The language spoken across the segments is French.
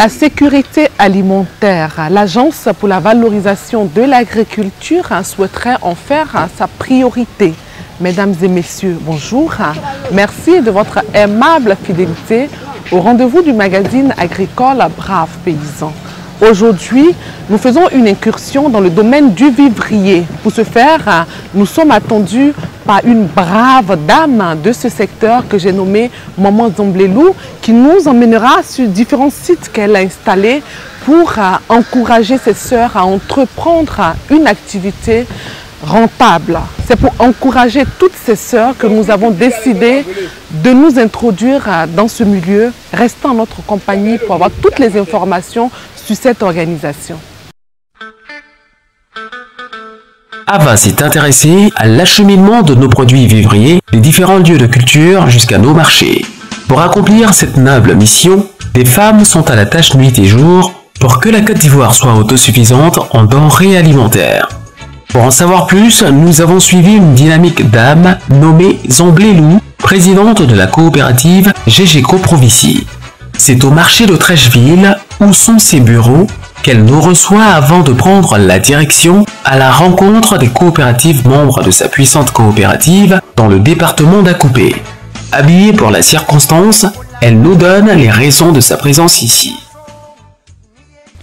La sécurité alimentaire, l'Agence pour la valorisation de l'agriculture souhaiterait en faire sa priorité. Mesdames et messieurs, bonjour. Merci de votre aimable fidélité au rendez-vous du magazine agricole Brave Paysan. Aujourd'hui, nous faisons une incursion dans le domaine du vivrier. Pour ce faire, nous sommes attendus par une brave dame de ce secteur que j'ai nommée Maman Zomblelou, qui nous emmènera sur différents sites qu'elle a installés pour encourager ses sœurs à entreprendre une activité rentable. C'est pour encourager toutes ces sœurs que nous avons décidé de nous introduire dans ce milieu. Restez en notre compagnie pour avoir toutes les informations sur cette organisation. Ava s'est intéressée à l'acheminement de nos produits vivriers des différents lieux de culture jusqu'à nos marchés. Pour accomplir cette noble mission, des femmes sont à la tâche nuit et jour pour que la Côte d'Ivoire soit autosuffisante en denrées alimentaires. Pour en savoir plus, nous avons suivi une dynamique dame nommée Zomblelou, présidente de la coopérative GGCO Provici. C'est au marché de Trècheville, où sont ses bureaux, qu'elle nous reçoit avant de prendre la direction à la rencontre des coopératives membres de sa puissante coopérative dans le département d'Akoupé. Habillée pour la circonstance, elle nous donne les raisons de sa présence ici.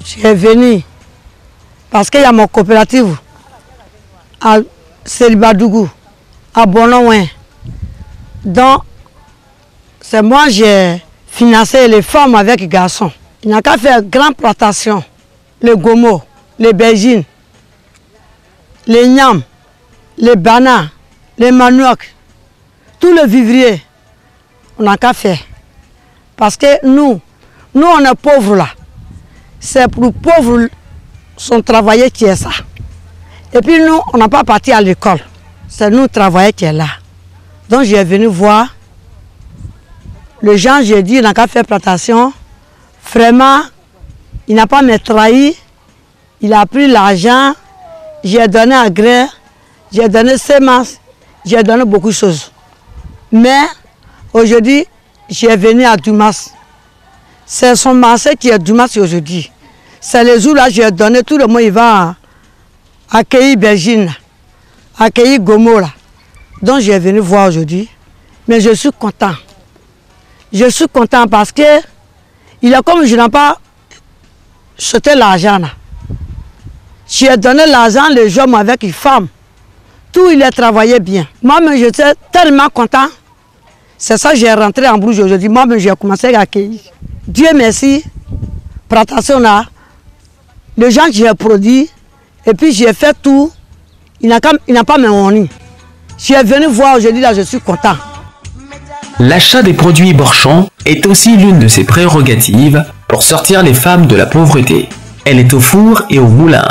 Je suis venue parce qu'il y a mon coopérative à Seribadougou, à Bonouin. Donc, c'est moi j'ai financé les femmes avec les garçons. Il n'y a qu'à faire grande plantation. Les gomos, les bergines, les nyams, les bananes, les maniocs, tout le vivrier, on n'a qu'à faire. Parce que nous on est pauvres là. C'est pour les pauvres son travail qui est ça. Et puis nous, on n'a pas parti à l'école. C'est nous travailler qui est là. Donc j'ai venu voir. Les gens, j'ai dit, il n'a qu'à faire plantation. Vraiment, il n'a pas me trahi, il a pris l'argent, j'ai donné engrais, j'ai donné semences, j'ai donné beaucoup de choses. Mais aujourd'hui, j'ai venu à Dumas. C'est son marché qui est Dumas aujourd'hui. C'est les jours là, j'ai donné, tout le monde il va accueillir Bergine, accueillir Gomo là. Donc j'ai venu voir aujourd'hui, mais je suis content. Je suis content parce que il est comme je n'ai pas jeté l'argent là. J'ai donné l'argent les hommes avec les femmes. Tout il a travaillé bien. Moi-même j'étais tellement content. C'est ça que j'ai rentré en Bruges aujourd'hui. Moi-même j'ai commencé à accueillir. Dieu merci. Plantation là. Les gens que j'ai produit. Et puis j'ai fait tout. Il n'a pas me honni. Je suis venu voir aujourd'hui là, je suis content. L'achat des produits Borchamp est aussi l'une de ses prérogatives pour sortir les femmes de la pauvreté. Elle est au four et au moulin.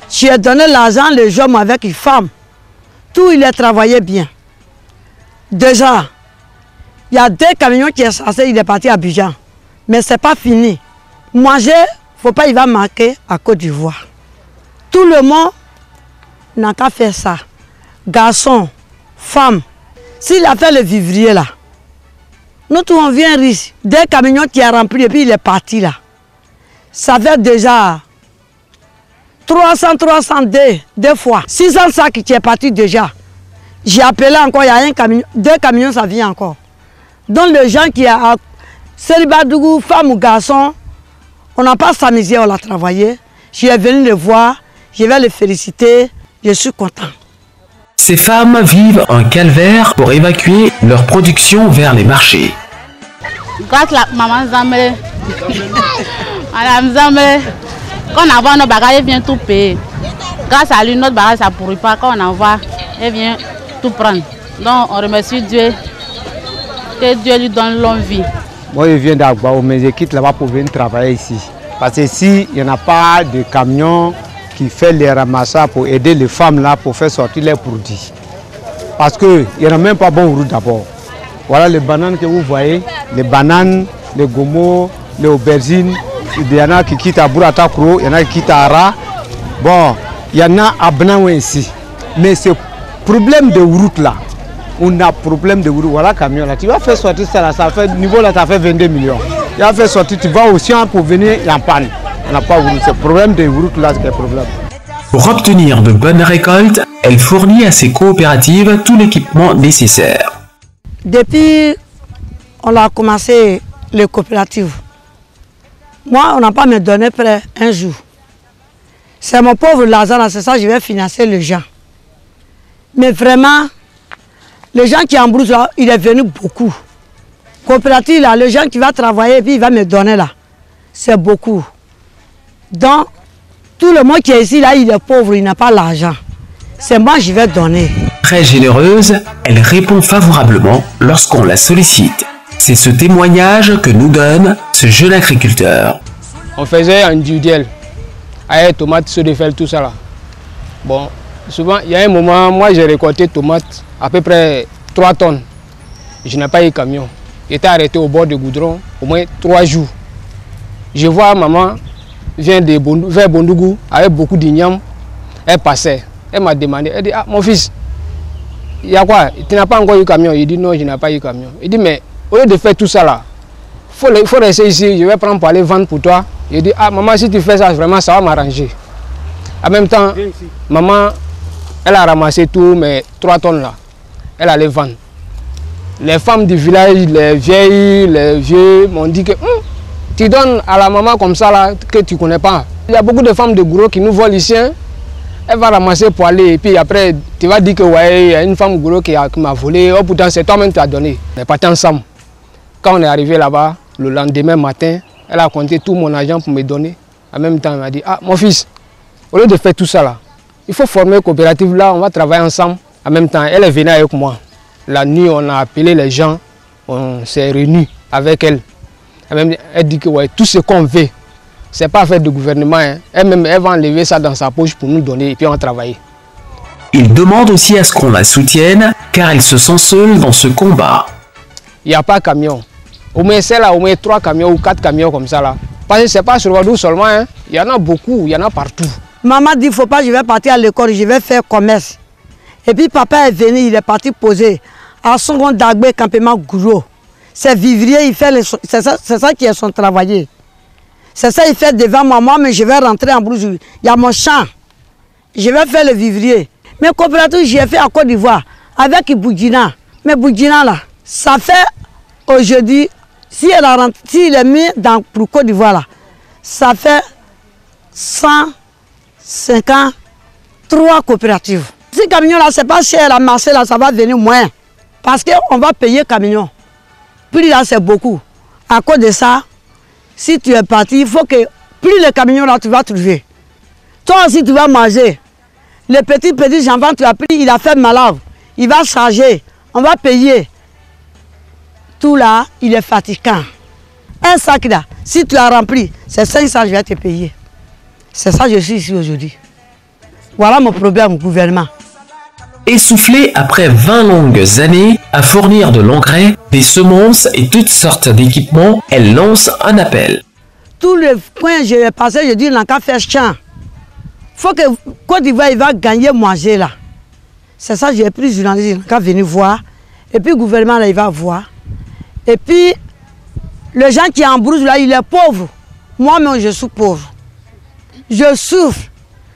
J'ai donné l'argent les hommes avec les femmes. Tout il a travaillé bien. Déjà, il y a 2 camions qui sont censés, il est parti à Abidjan. Mais ce n'est pas fini. Manger, il ne faut pas, il va manquer à Côte d'Ivoire. Tout le monde n'a qu'à faire ça. Garçons, femmes. S'il a fait le vivrier là, nous tous on vient riche. 2 camions qui a rempli et puis il est parti là. Ça fait déjà 302 fois. 600 sacs qui est parti déjà. J'ai appelé encore, il y a 1 camion, 2 camions, ça vient encore. Donc les gens qui ont Seribadougou, femmes ou garçons, on n'a pas s'amusé, on l'a travaillé. Je suis venu les voir, je vais les féliciter, je suis content. Ces femmes vivent un calvaire pour évacuer leur production vers les marchés. Grâce à maman Zamblé, madame Zamblé, quand on envoie nos bagages, elle vient tout payer. Grâce à lui, notre bagage, ça ne pourrit pas. Quand on envoie, elle vient tout prendre. Donc on remercie Dieu, que Dieu lui donne longue vie. Moi je viens d'Agbao, mais je quitte là-bas pour venir travailler ici. Parce que ici, il n'y en a pas de camion qui fait les ramassages pour aider les femmes là pour faire sortir leurs produits. Parce qu'il n'y en a même pas bon route d'abord. Voilà les bananes que vous voyez, les bananes, les gomos, les aubergines. Il y en a qui quittent à Bouratakro, il y en a qui quittent à Ara. Bon, il y en a à Benaoué ici. Mais ce problème de route là, on a problème de route. Voilà le camion là. Tu vas faire sortir ça là, ça fait niveau là, ça fait 22 millions. Tu vas faire sortir, tu vas au Océan pour venir en panne. On n'a pas de route. C'est le problème de route là, c'est le problème. Pour obtenir de bonnes récoltes, elle fournit à ses coopératives tout l'équipement nécessaire. Depuis on a commencé les coopératives, moi on n'a pas me donné près un jour. C'est mon pauvre Lazare, c'est ça je vais financer les gens. Mais vraiment, les gens qui en brousse là, il est venu beaucoup. Coopérative là, les gens qui vont travailler et puis il va me donner là, c'est beaucoup. Donc, tout le monde qui est ici là, il est pauvre, il n'a pas l'argent. C'est moi je vais donner. Très généreuse, elle répond favorablement lorsqu'on la sollicite. C'est ce témoignage que nous donne ce jeune agriculteur. On faisait individuel, avec tomates, ceux de fel, tout ça là. Bon, souvent, il y a un moment, moi j'ai récolté tomates à peu près 3 tonnes. Je n'ai pas eu camion. J'étais arrêté au bord du goudron au moins 3 jours. Je vois maman vient vers Bondougou avec beaucoup d'igname. Elle passait. Elle m'a demandé, elle dit, ah mon fils, il y a quoi? Tu n'as pas encore eu camion? Il dit non, je n'ai pas eu camion. Il dit, mais au lieu de faire tout ça là, il faut rester ici, je vais prendre pour aller vendre pour toi. Il dit, ah maman, si tu fais ça, vraiment ça va m'arranger. En même temps, maman, elle a ramassé tout, mais 3 tonnes là, elle allait vendre. Les femmes du village, les vieilles, les vieux m'ont dit que tu donnes à la maman comme ça là, que tu ne connais pas. Il y a beaucoup de femmes de Gouro qui nous volent ici. Hein. Elle va ramasser pour aller et puis après tu vas dire que ouais, il y a une femme Gouro qui m'a volé. Oh pourtant c'est toi-même qui as donné. On est partis ensemble. Quand on est arrivé là-bas, le lendemain matin, elle a compté tout mon argent pour me donner. En même temps, elle m'a dit, ah mon fils, au lieu de faire tout ça là, il faut former une coopérative là, on va travailler ensemble. En même temps, elle est venue avec moi. La nuit, on a appelé les gens, on s'est réunis avec elle. Elle dit que ouais, tout ce qu'on veut, ce n'est pas affaire du gouvernement. Hein. Elle-même, elle va enlever ça dans sa poche pour nous donner et puis on va travailler. Il demande aussi à ce qu'on la soutienne car elle se sent seule dans ce combat. Il n'y a pas de camion. Au moins, c'est là, au moins 3 camions ou 4 camions comme ça là. Parce que ce n'est pas sur Wadou seulement, hein. Il y en a beaucoup, il y en a partout. Maman dit, il ne faut pas, je vais partir à l'école, je vais faire commerce. Et puis papa est venu, il est parti poser à Songon Dagbe, campement Gouro. C'est vivrier, il fait c'est ça qui est son travail. C'est ça il fait devant moi, mais je vais rentrer en brousse. Il y a mon champ. Je vais faire le vivrier. Mais coopérative, j'ai fait à Côte d'Ivoire avec Boudjina. Mais Boudjina là, ça fait aujourd'hui, s'il est mis pour Côte d'Ivoire là, ça fait 153 coopératives. Ce camion là, c'est pas cher, la marché là, ça va venir moins. Parce qu'on va payer camion. Puis là, c'est beaucoup. À cause de ça, si tu es parti, il faut que plus le camion là, tu vas trouver. Toi aussi, tu vas manger. Le petit enfant, tu as pris, il a fait malade. Il va charger. On va payer. Tout là, il est fatigant. Un sac là, si tu as rempli, c'est 500, je vais te payer. C'est ça que je suis ici aujourd'hui. Voilà mon problème au gouvernement. Essoufflée après 20 longues années à fournir de l'engrais, des semences et toutes sortes d'équipements, elle lance un appel. Tous les coins où je vais passer, je dis, on n'a qu'à faire champ. Il faut que Côte d'Ivoire va gagner manger là. C'est ça que j'ai pris journaliste, on n'a qu'à venir voir. Et puis le gouvernement là, il va voir. Et puis, le gens qui est en brousse là, il est pauvre. Moi-même, je suis pauvre. Je souffre.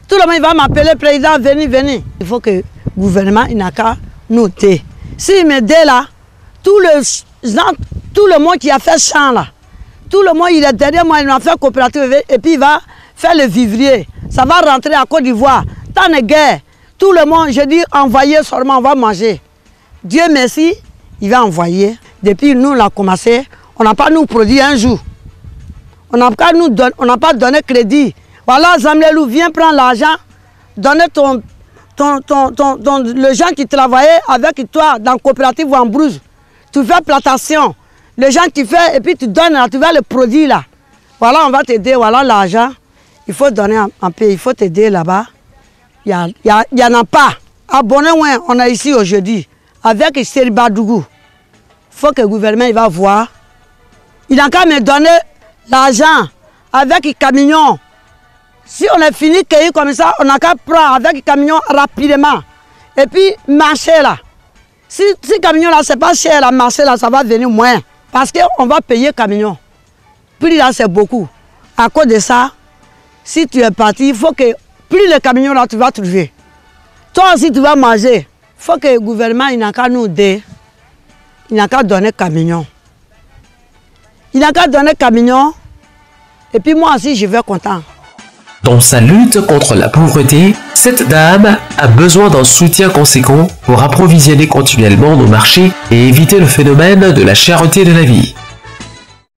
Tout le monde va m'appeler, président, venez, venez. Il faut que le gouvernement n'a qu'à noter. S'il me dit là, tout le monde qui a fait champ là, tout le monde il est derrière moi, il m'a fait coopérative et puis il va faire le vivrier. Ça va rentrer à Côte d'Ivoire. Tant de guerre. Tout le monde, je dis, envoyez seulement, on va manger. Dieu merci, il va envoyer. Depuis nous, on a commencé, on n'a pas nous produit un jour. On n'a pas donné crédit. Voilà, Zamlelou, viens prendre l'argent, donne le gens qui travaillaient avec toi dans la coopérative ou en Bruges, tu fais plantation. Les gens qui font et puis tu donnes, là, tu vas le produit là. Voilà, on va t'aider, voilà l'argent. Il faut donner un peu, il faut t'aider là-bas. Il n'y en a pas. À Bonnet-Ouin, on a ici aujourd'hui, avec Seribadougou. Il faut que le gouvernement il va voir. Il n'a qu'à me donner l'argent avec les camions. Si on a fini de cueillir comme ça, on n'a qu'à prendre avec les camions rapidement. Et puis, marcher là. Si le camion là, c'est pas cher, la marché là, ça va venir moins. Parce qu'on va payer le camion. Puis là, c'est beaucoup. À cause de ça, si tu es parti, il faut que plus le camion là, tu vas trouver. Toi aussi, tu vas manger. Il faut que le gouvernement, il n'a qu'à nous aider. Il n'a qu'à donner camion. Il n'a qu'à donner camion. Et puis moi aussi, je vais content. Dans sa lutte contre la pauvreté, cette dame a besoin d'un soutien conséquent pour approvisionner continuellement nos marchés et éviter le phénomène de la cherté de la vie.